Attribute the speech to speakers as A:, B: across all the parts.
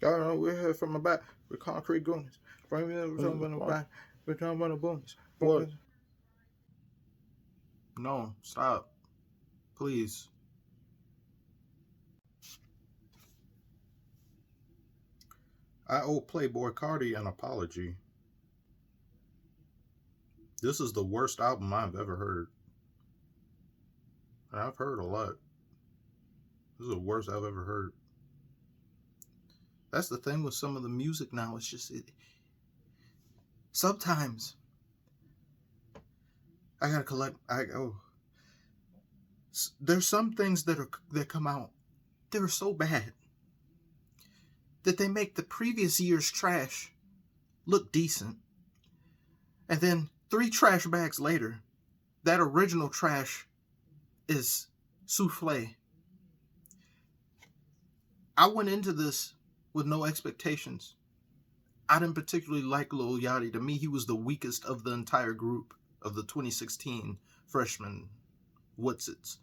A: God, we're here from the back with concrete goonies. Bring me from the back. We're talking about the boonies. What? No, stop. Please. I owe Playboy Cardi an apology. This is the worst album I've ever heard. And I've heard a lot. This is the worst I've ever heard. That's the thing with some of the music now. It's just sometimes I gotta collect. There's some things that come out that are so bad that they make the previous year's trash look decent, and then 3 trash bags later, that original trash is souffle. I went into this with no expectations. I didn't particularly like Lil Yachty. To me, he was the weakest of the entire group of the 2016 freshman Whatsits.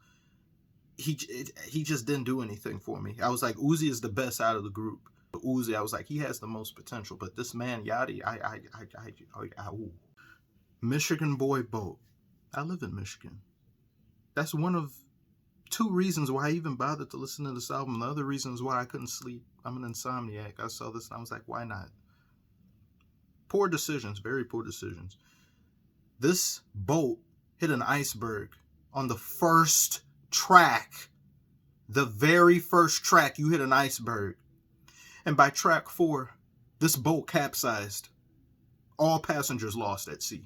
A: He just didn't do anything for me. I was like, Uzi is the best out of the group. Uzi, I was like, he has the most potential. But this man, Yachty, ooh. Michigan boy boat. I live in Michigan. That's one of 2 reasons why I even bothered to listen to this album. The other reason is why I couldn't sleep. I'm an insomniac. I saw this and I was like, why not? Poor decisions, very poor decisions. This boat hit an iceberg on the first track. The very first track, you hit an iceberg. And by track 4, this boat capsized. All passengers lost at sea.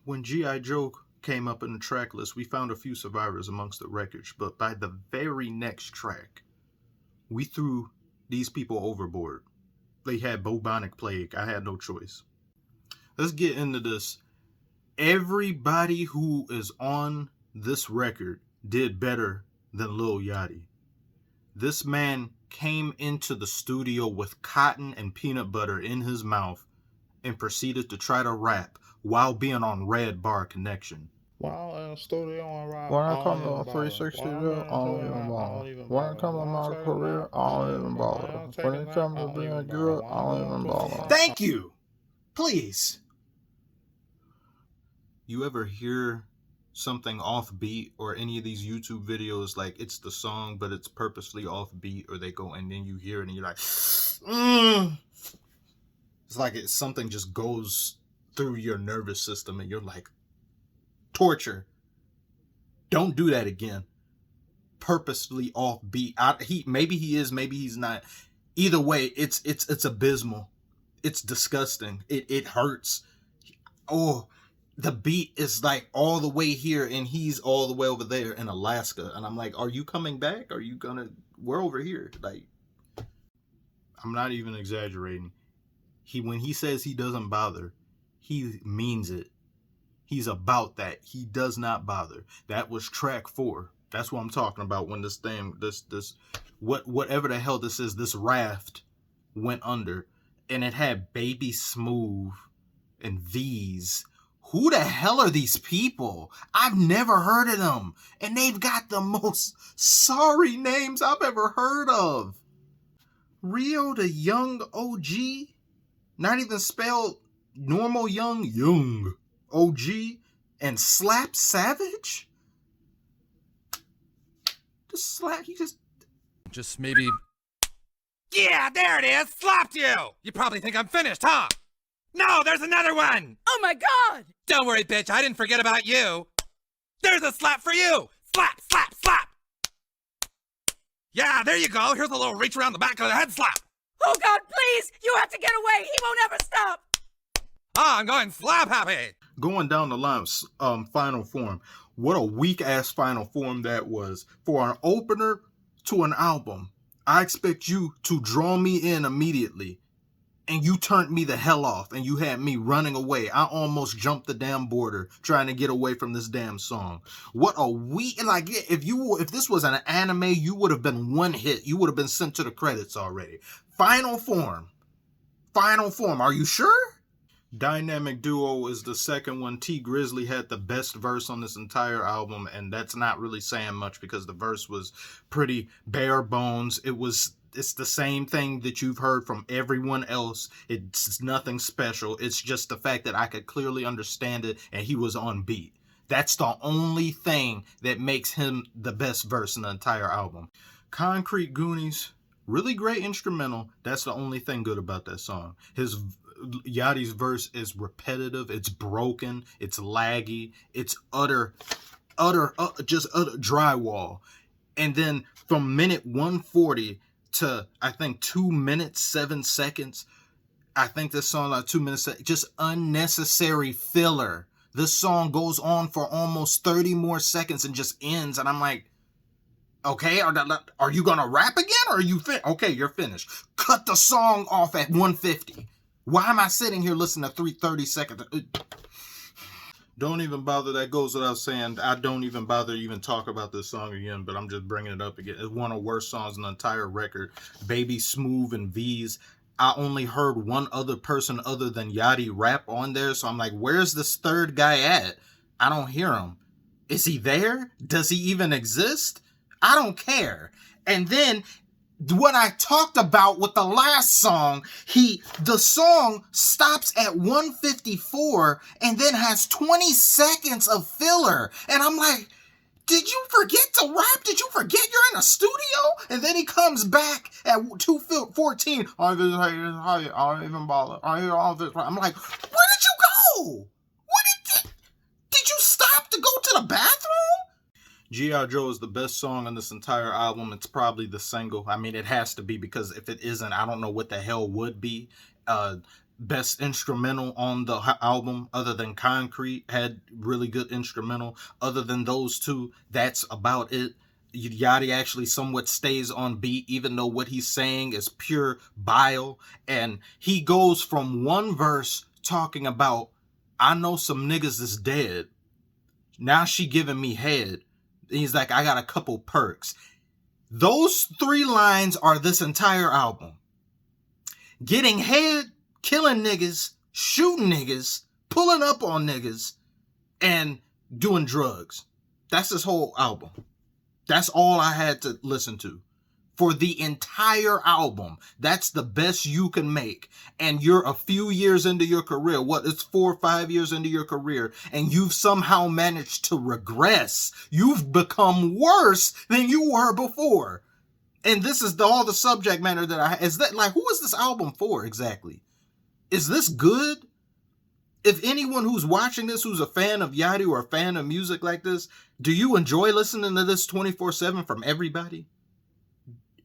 A: When G.I. Joe came up in the track list, we found a few survivors amongst the wreckage. But by the very next track, we threw these people overboard. They had bubonic plague. I had no choice. Let's get into this. Everybody who is on this record did better than Lil Yachty. This man came into the studio with cotton and peanut butter in his mouth and proceeded to try to rap while being on Red Bar Connection.
B: While in the studio and rap,
A: when I come to 360, I don't even bother. When I come to my career, I don't even bother. When it comes to being good, I don't even bother. Thank you! Please! You ever hear something offbeat or any of these YouTube videos, like it's the song but it's purposely offbeat, or they go and then you hear it and you're like, It's like something just goes through your nervous system and you're like, torture. Don't do that again. Purposely offbeat. Maybe he is, maybe he's not. Either way, it's abysmal. It's disgusting. It hurts. Oh, the beat is like all the way here and he's all the way over there in Alaska. And I'm like, are you coming back? We're over here. Like, I'm not even exaggerating. When he says he doesn't bother, he means it. He's about that. He does not bother. That was track 4. That's what I'm talking about when this thing, whatever the hell this is, this raft went under. And it had Baby Smooth and V's. Who the hell are these people? I've never heard of them. And they've got the most sorry names I've ever heard of. Rio the Young OG? Not even spelled normal young OG? And Slap Savage?
C: Just maybe... Yeah, there it is! Slapped you! You probably think I'm finished, huh? No, there's another one!
D: Oh my God!
C: Don't worry, bitch, I didn't forget about you. There's a slap for you! Slap, slap, slap! Yeah, there you go. Here's a little reach around the back of the head slap.
D: Oh God, please! You have to get away! He won't ever stop!
C: Ah, I'm going slap happy!
A: Going down the line, Final Form. What a weak-ass Final Form that was. For an opener to an album, I expect you to draw me in immediately. And you turned me the hell off, and you had me running away. I almost jumped the damn border trying to get away from this damn song. What a if this was an anime, you would have been one hit. You would have been sent to the credits already. Final Form. Are you sure? Dynamic Duo is the second one. T Grizzly had the best verse on this entire album, and that's not really saying much because the verse was pretty bare bones. It was It's the same thing that you've heard from everyone else. It's nothing special. It's just the fact that I could clearly understand it and he was on beat. That's the only thing that makes him the best verse in the entire album. Concrete Goonies, really great instrumental. That's the only thing good about that song. Yachty's verse is repetitive. It's broken. It's laggy. It's utter drywall. And then from minute 140 to I think 2 minutes 7 seconds, I think this song like 2 minutes, just unnecessary filler. This song goes on for almost 30 more seconds and just ends. And I'm like, okay, are you gonna rap again, or are you okay? You're finished. Cut the song off at 150. Why am I sitting here listening to 330 seconds? Don't even bother. That goes without saying. I don't even bother even talk about this song again, but I'm just bringing it up again. It's one of the worst songs in the entire record. Baby Smooth and V's. I only heard one other person other than Yachty rap on there, so I'm like, where's this third guy at? I don't hear him. Is he there? Does he even exist? I don't care. And then what I talked about with the last song, the song stops at 154 and then has 20 seconds of filler. And I'm like, did you forget to rap? Did you forget you're in a studio? And then he comes back at 2:14. I don't even bother. I hear all this. I'm like, where did you go? Did you stop to go to the bathroom? G.I. Joe is the best song on this entire album. It's probably the single. I mean, it has to be, because if it isn't, I don't know what the hell would be. Best instrumental on the album, other than Concrete, had really good instrumental. Other than those two, that's about it. Yachty actually somewhat stays on beat, even though what he's saying is pure bile. And he goes from one verse talking about, I know some niggas is dead. Now she giving me head. He's like, I got a couple perks. Those 3 lines are this entire album. Getting head, killing niggas, shooting niggas, pulling up on niggas, and doing drugs. That's this whole album. That's all I had to listen to. For the entire album, that's the best you can make. And you're a few years into your career. It's 4 or 5 years into your career, and you've somehow managed to regress. You've become worse than you were before. And this is all the subject matter that is that, like, who is this album for exactly? Is this good? If anyone who's watching this, who's a fan of Yachty or a fan of music like this, do you enjoy listening to this 24/7 from everybody?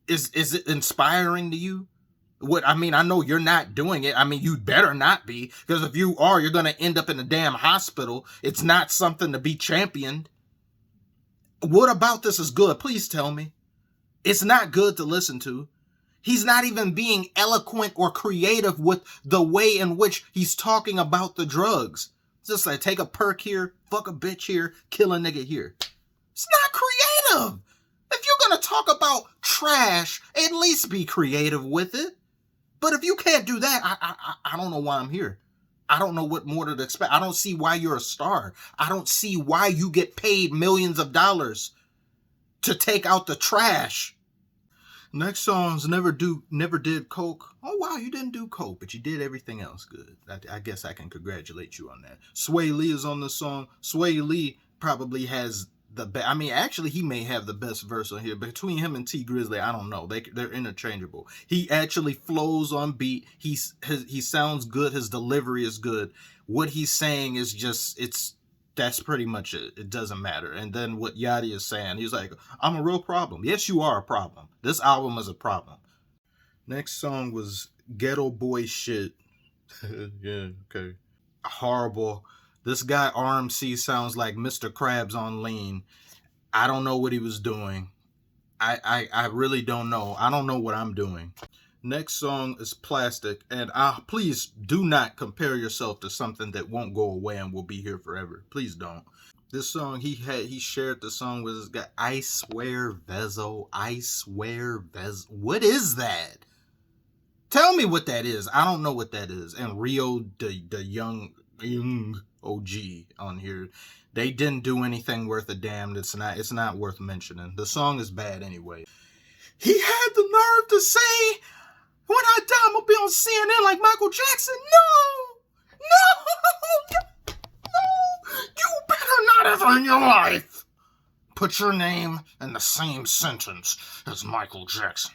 A: Is it inspiring to you? I know you're not doing it. I mean, you better not be, because if you are, you're going to end up in a damn hospital. It's not something to be championed. What about this is good? Please tell me. It's not good to listen to. He's not even being eloquent or creative with the way in which he's talking about the drugs. It's just like, take a perk here, fuck a bitch here, kill a nigga here. It's not creative. If you're going to talk about trash, at least be creative with it. But if you can't do that, I don't know why I'm here. I don't know what more to expect. I don't see why you're a star. I don't see why you get paid millions of dollars to take out the trash. Next song's Never Did Coke. Oh, wow, you didn't do Coke, but you did everything else good. I guess I can congratulate you on that. Sway Lee is on the song. Sway Lee probably has actually, he may have the best verse on here. Between him and T Grizzly, I don't know. They're interchangeable. He actually flows on beat. He sounds good. His delivery is good. What he's saying is just, that's pretty much it. It doesn't matter. And then what Yachty is saying, he's like, I'm a real problem. Yes, you are a problem. This album is a problem. Next song was Ghetto Boy Shit. Yeah, okay. Horrible. This guy RMC sounds like Mr. Krabs on lean. I don't know what he was doing. I really don't know. I don't know what I'm doing. Next song is Plastic. And please do not compare yourself to something that won't go away and will be here forever. Please don't. This song, he shared the song with this guy. I swear Vezo. I swear Vezo. What is that? Tell me what that is. I don't know what that is. And Rio, the young OG on here, they didn't do anything worth a damn. It's not worth mentioning. The song is bad anyway. He had the nerve to say, when I die, I'm gonna be on CNN like Michael Jackson. No! You better not ever in your life put your name in the same sentence as Michael Jackson.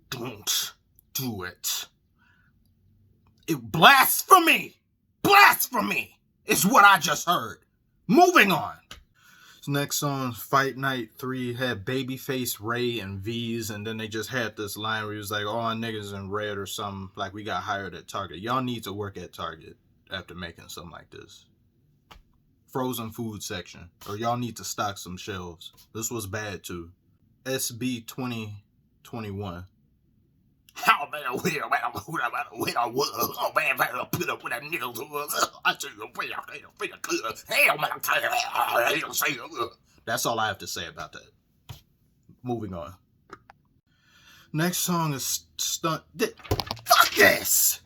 A: Don't do it. Blasphemy! Blasphemy is what I just heard. Moving on. This next song, Fight Night 3, had Babyface, Ray, and V's, and then they just had this line where he was like, oh, niggas in red or something, like we got hired at Target. Y'all need to work at Target after making something like this. Frozen food section. Or y'all need to stock some shelves. This was bad too. SB 2021. How man, put up with that nigga. That's all I have to say about that. Moving on. Next song is Stunt. Fuck this!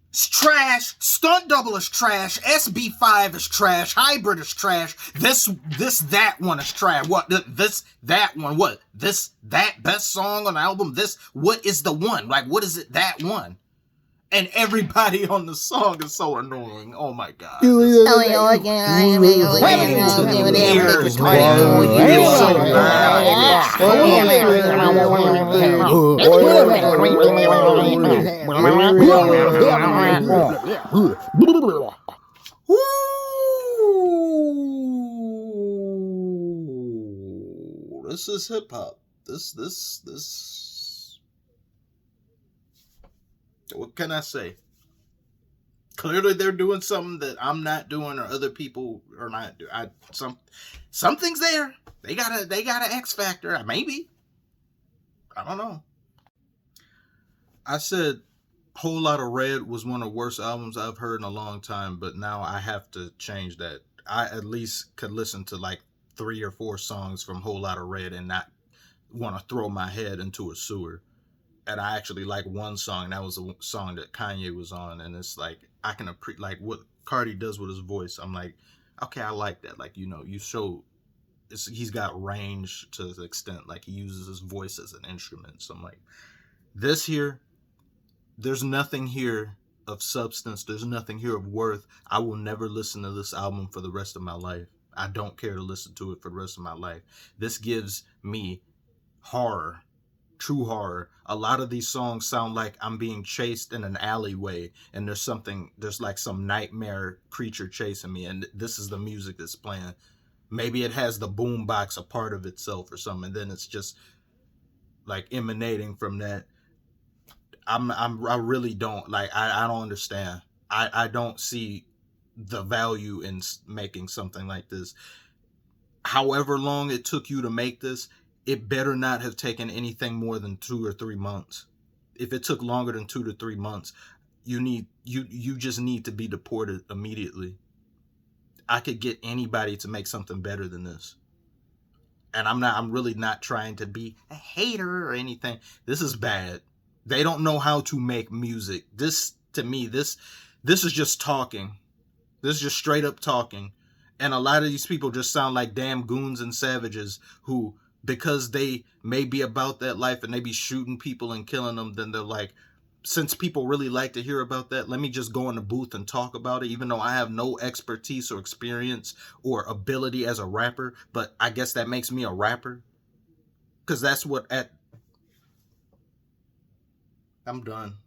A: It's trash. Stunt Double is trash. SB5 is trash. Hybrid is trash. That one is trash. What? That one. What? That best song on the album? What is the one? Like, what is it? That one. And everybody on the song is so annoying. Oh my god. This is hip hop. This. What can I say? Clearly, they're doing something that I'm not doing, or other people are not doing. Something's there. They got an X factor. Maybe. I don't know. I said Whole Lotta Red was one of the worst albums I've heard in a long time, but now I have to change that. I at least could listen to like 3 or 4 songs from Whole Lotta Red and not want to throw my head into a sewer. And I actually like one song. That was a song that Kanye was on, and it's like I can appreciate like what Cardi does with his voice. I'm like, okay, I like that. Like, you know, you show he's got range to the extent like he uses his voice as an instrument. So I'm like, this here, there's nothing here of substance. There's nothing here of worth. I will never listen to this album for the rest of my life. I don't care to listen to it for the rest of my life. This gives me horror. True horror. A lot of these songs sound like I'm being chased in an alleyway and there's like some nightmare creature chasing me, and this is the music that's playing. Maybe it has the boombox a part of itself or something, and then it's just like emanating from that. I really don't like. I don't understand. I don't see the value in making something like this. However long it took you to make this, it better not have taken anything more than 2 or 3 months. If it took longer than 2 to 3 months, you just need to be deported immediately. I could get anybody to make something better than this. And I'm really not trying to be a hater or anything. This is bad. They don't know how to make music. This, to me, this is just talking. This is just straight up talking. And a lot of these people just sound like damn goons and savages who, because they may be about that life and they be shooting people and killing them, then they're like, since people really like to hear about that, let me just go in the booth and talk about it, even though I have no expertise or experience or ability as a rapper. But I guess that makes me a rapper. Because that's what I'm done.